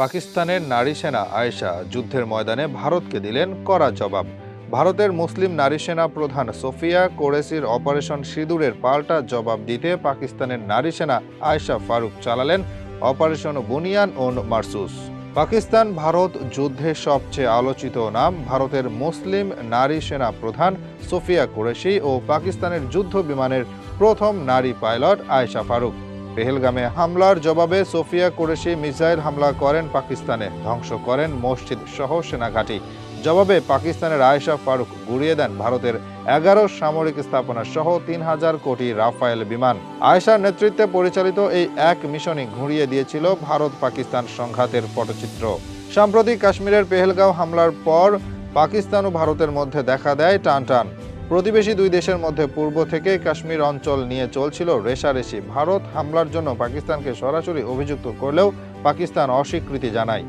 পাকিস্তানের নারী সেনা আয়েশা যুদ্ধের ময়দানে ভারতকে দিলেন কড়া জবাব। ভারতের মুসলিম নারী সেনা প্রধান সোফিয়া কোরেশির অপারেশন সিঁদুরের পাল্টা জবাব দিতে পাকিস্তানের নারী সেনা আয়েশা ফারুক চালালেন অপারেশন বুনিয়ান ওন মারসুস। পাকিস্তান ভারত যুদ্ধে সবচেয়ে আলোচিত নাম ভারতের মুসলিম নারী সেনা প্রধান সোফিয়া কুরেশি ও পাকিস্তানের যুদ্ধ বিমানের প্রথম নারী পাইলট আয়েশা ফারুক। পেহেলগামে হামলার জবাবে সোফিয়া কুরেশি মিসাইল হামলা করেন পাকিস্তানে, ধ্বংস করেন মসজিদ সহ সেনাঘাঁটি। জবাবে পাকিস্তানের আয়েশা ফারুক গুড়িয়ে দেন ভারতের 11 সামরিক স্থাপনা সহ 3000 কোটি রাফায়েল বিমান। আয়েশার নেতৃত্বে পরিচালিত এই এক মিশনই ঘুরিয়ে দিয়েছিল ভারত পাকিস্তান সংঘাতের পটচিত্র। সাম্প্রতিক কাশ্মীরের পেহেলগাঁও হামলার পর পাকিস্তান ও ভারতের মধ্যে দেখা দেয় টানটান। প্রতিবেশী দুই দেশের মধ্যে পূর্ব থেকে কাশ্মীর অঞ্চল নিয়ে চলছিল রেষারেষি। ভারত হামলার জন্য পাকিস্তানকে সরাসরি অভিযুক্ত করলেও পাকিস্তান অস্বীকৃতি জানায়।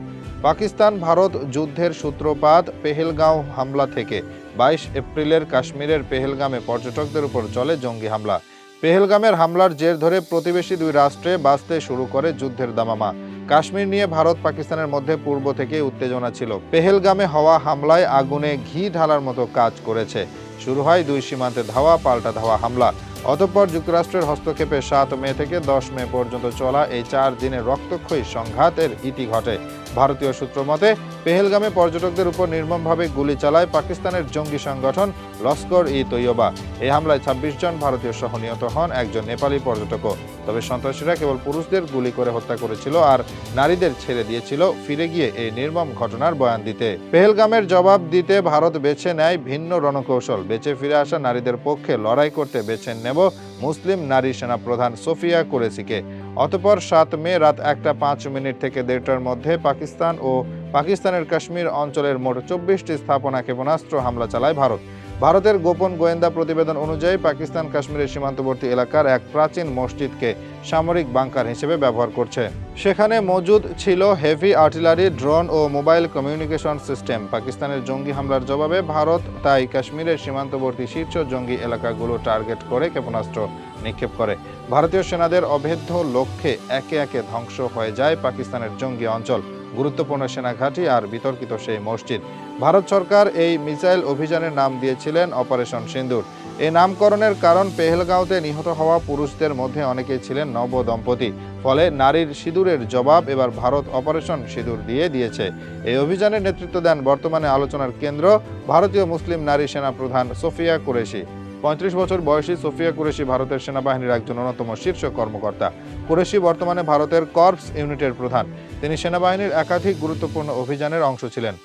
পাকিস্তান ভারত যুদ্ধের সূত্রপাত পেহেলগাঁও হামলা থেকে। 22 এপ্রিলের কাশ্মীরের পেহেলগামে পর্যটকদের উপর চলে জঙ্গি হামলা। পেহেলগামের হামলার জের ধরে প্রতিবেশী দুই রাষ্ট্রে বাজতে শুরু করে যুদ্ধের দামামা। কাশ্মীর নিয়ে ভারত পাকিস্তানের মধ্যে পূর্ব থেকেই উত্তেজনা ছিল। পেহেলগামে হওয়া হামলায় আগুনে ঘি ঢালার মতো কাজ করেছে। শুরু হয় দুই সীমান্তে ধাওয়া পাল্টা ধাওয়া হামলা। অতঃপর যুক্তরাষ্ট্রের হস্তক্ষেপে 7 মে থেকে 10 মে পর্যন্ত চলা এই 4 দিনের রক্তক্ষয়ী সংঘাতের ইতি ঘটে। ভারতীয় সূত্র মতে পেহেলগামে পর্যটকদের উপর নির্মমভাবে গুলি চালায় পাকিস্তানের জঙ্গি সংগঠন লস্কর-ই-তৈয়বা। এই হামলায় 26 জন ভারতীয় সহ নিহত হন একজন নেপালি পর্যটকও। তবে সন্ত্রাসীরা কেবল পুরুষদের গুলি করে হত্যা করেছিল আর নারীদের ছেড়ে দিয়েছিল ফিরে গিয়ে এই নির্মম ঘটনার বয়ান দিতে। পেহেলগামের জবাব দিতে ভারত বেছে নেয় ভিন্ন রণকৌশল। বেঁচে ফিরে আসা নারীদের পক্ষে লড়াই করতে বেছে নেব মুসলিম নারী সেনা প্রধান সোফিয়া কুরেশিকে। অতঃপর 7 মে রাত 1:05 থেকে 1:30টার মধ্যে পাকিস্তান ও পাকিস্তানের কাশ্মীর অঞ্চলের মোট 24টি স্থাপনা ক্ষেপণাস্ত্র হামলা চালায় ভারত। ভারতের গোপন গোয়েন্দা প্রতিবেদন অনুযায়ী পাকিস্তান কাশ্মীরের সীমান্তবর্তী এলাকার এক প্রাচীন মসজিদকে সামরিক বাংকার হিসেবে ব্যবহার করছে। সেখানে মজুদ ছিল হেভি আর্টিলারি, ড্রোন ও মোবাইল কমিউনিকেশন সিস্টেম। পাকিস্তানের জঙ্গি হামলার জবাবে ভারত তাই কাশ্মীরের সীমান্তবর্তী শীর্ষ জঙ্গি এলাকাগুলো টার্গেট করে ক্ষেপণাস্ত্র নিক্ষেপ করে। ভারতীয় সেনাদের অভেদ্য লক্ষ্যে একে একে ধ্বংস হয়ে যায় পাকিস্তানের জঙ্গি অঞ্চল, গুরুত্বপূর্ণ সেনাঘাঁটি আর বিতর্কিত সেই মসজিদ। ভারত সরকার এই মিসাইল অভিযানের নাম দিয়েছিলেন অপারেশন সিন্দুর। এই নামকরণের কারণ পেহেলগাঁওতে নিহত হওয়া পুরুষদের মধ্যে অনেকেই ছিলেন নবদম্পতি। ফলে নারীর সিঁদুরের জবাব এবার ভারত অপারেশন সিঁদুর দিয়ে দিয়েছে। এই অভিযানের নেতৃত্ব দেন বর্তমানে আলোচনার কেন্দ্র ভারতীয় মুসলিম নারী সেনা প্রধান সোফিয়া কুরেশি। 35 বছর বয়সী সোফিয়া কুরেশি ভারতের সেনাবাহিনীর একজন অন্যতম শীর্ষ কর্মকর্তা। কুরেশি বর্তমানে ভারতের কর্পস ইউনিটের প্রধান। তিনি সেনাবাহিনীর একাধিক গুরুত্বপূর্ণ অভিযানের অংশ ছিলেন।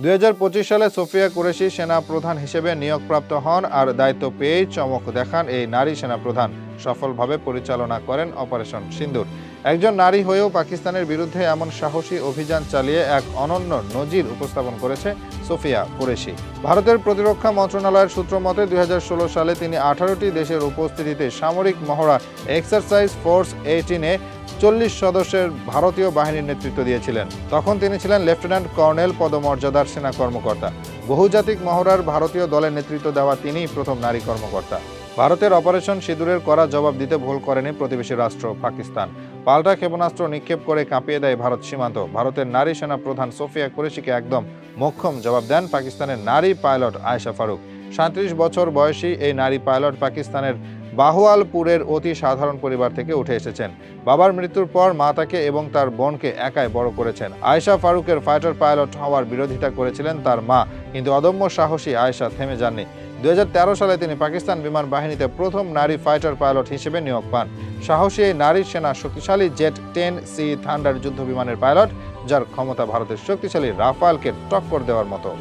2025 সালে সোফিয়া কুরেশি সেনা প্রধান হিসেবে নিয়োগপ্রাপ্ত হন আর দায়িত্ব পেয়েই চমক দেখান এই নারী সেনা প্রধান। সফলভাবে পরিচালনা করেন অপারেশন সিন্দুর। একজন নারী হয়েও পাকিস্তানের বিরুদ্ধে এমন সাহসী অভিযান চালিয়ে এক অনন্য নজির উপস্থাপন করেছে সোফিয়া কুরেশি। ভারতের প্রতিরক্ষা মন্ত্রণালয়ের সূত্র মতে 2016 সালে তিনি 18টি দেশের উপস্থিতিতে সামরিক মহড়া এক্সারসাইজ ফোর্স 18-এ 40 সদস্যের ভারতীয় বাহিনীর নেতৃত্ব দিয়েছিলেন। তখন তিনি ছিলেন লেফটেন্যান্ট কর্নেল পদমর্যাদার সেনা কর্মকর্তা। বহুজাতিক মহড়ার ভারতীয় দলের নেতৃত্ব দেওয়া তিনিই প্রথম নারী কর্মকর্তা। ভারতের অপারেশন সিঁদুরের কড়া জবাব দিতে ভুল করেনি প্রতিবেশী রাষ্ট্র পাকিস্তান। পাল্টা ক্ষেপণাস্ত্র নিক্ষেপ করে কাঁপিয়ে দেয় ভারত সীমান্ত। ভারতের নারী সেনা প্রধান সোফিয়া কুরেশিকে একদম মোক্ষম জবাব দেন পাকিস্তানের নারী পাইলট আয়েশা ফারুক। 37 বছর বয়সী এই নারী পাইলট পাকিস্তানের বাহুয়ালপুরের অতি সাধারণ পরিবার থেকে উঠে এসেছেন। বাবার মৃত্যুর পর মা তাকে এবং তার বোনকে একাই বড় করেছেন। আয়েশা ফারুকের ফাইটার পাইলট হওয়ার বিরোধিতা করেছিলেন তার মা, কিন্তু অদম্য সাহসী আয়েশা থেমে যাননি। 2013 সালে তিনি পাকিস্তান বিমান বাহিনীতে প্রথম নারী ফাইটার পাইলট হিসেবে নিয়োগ পান। সাহসী এই নারী সেনা শক্তিশালী জেট 10C থান্ডার যুদ্ধ বিমানের পাইলট, যার ক্ষমতা ভারতের শক্তিশালী রাফালকে টক্কর দেওয়ার মতো।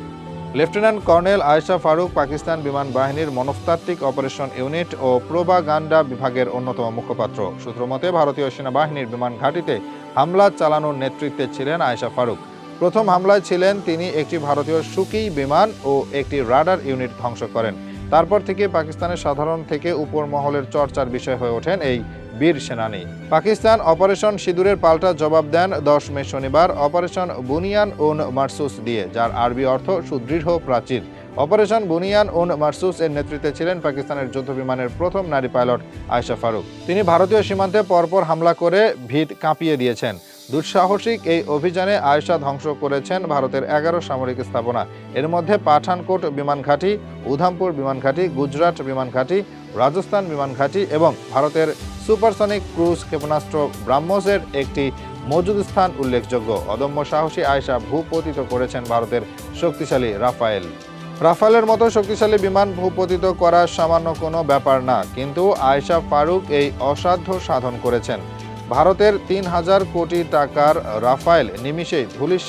লেফটেন্যান্ট কর্নেল আয়েশা ফারুক পাকিস্তান বিমান বাহিনীর মনস্তাত্ত্বিক অপারেশন ইউনিট ও প্রোপাগান্ডা বিভাগের অন্যতম মুখপাত্র। সূত্রমতে ভারতীয় সেনাবাহিনীর বিমান ঘাঁটিতে হামলা চালানোর নেতৃত্বে ছিলেন আয়েশা ফারুক। প্রথম হামলায় ছিলেন তিনি একটি ভারতীয় সুকি বিমান ও একটি রাডার ইউনিট ধ্বংস করেন। তারপর থেকে পাকিস্তানের সাধারণ থেকে উপর মহলের চর্চার বিষয় হয়ে ওঠেন এই বীর সেনানী। পাকিস্তান অপারেশন সিঁদুরের পাল্টা জবাব দেন 10 মে শনিবার অপারেশন বুনিয়ান ওন মারসুস দিয়ে, যার আরবি অর্থ সুদৃঢ় প্রাচীর। অপারেশন বুনিয়ান ওন মারসুস এর নেতৃত্বে ছিলেন পাকিস্তানের যুদ্ধ বিমানের প্রথম নারী পাইলট আয়েশা ফারুক। তিনি ভারতীয় সীমান্তে পরপর হামলা করে ভিত কাঁপিয়ে দিয়েছেন। দুঃসাহসিক এই অভিযানে আয়েশা ধ্বংস করেছেন ভারতের 11 সামরিক স্থাপনা। এর মধ্যে পাঠানকোট বিমান ঘাঁটি, উধামপুর বিমান ঘাঁটি, গুজরাট বিমান ঘাঁটি, রাজস্থান বিমান ঘাঁটি এবং ভারতের সুপারসনিক ক্রুজ ক্ষেপণাস্ত্র ব্রাহ্মসের একটি মজুদ স্থান উল্লেখযোগ্য। অদম্য সাহসী আয়েশা ভূপতিত করেছেন ভারতের শক্তিশালী রাফায়েল। রাফালের মতো শক্তিশালী বিমান ভূপতিত করা সামান্য কোনো ব্যাপার না, কিন্তু আয়েশা ফারুক এই অসাধ্য সাধন করেছেন। ভারতের 3000 কোটি টাকার রাফায়েল নিমিষেই ধূলিসাৎ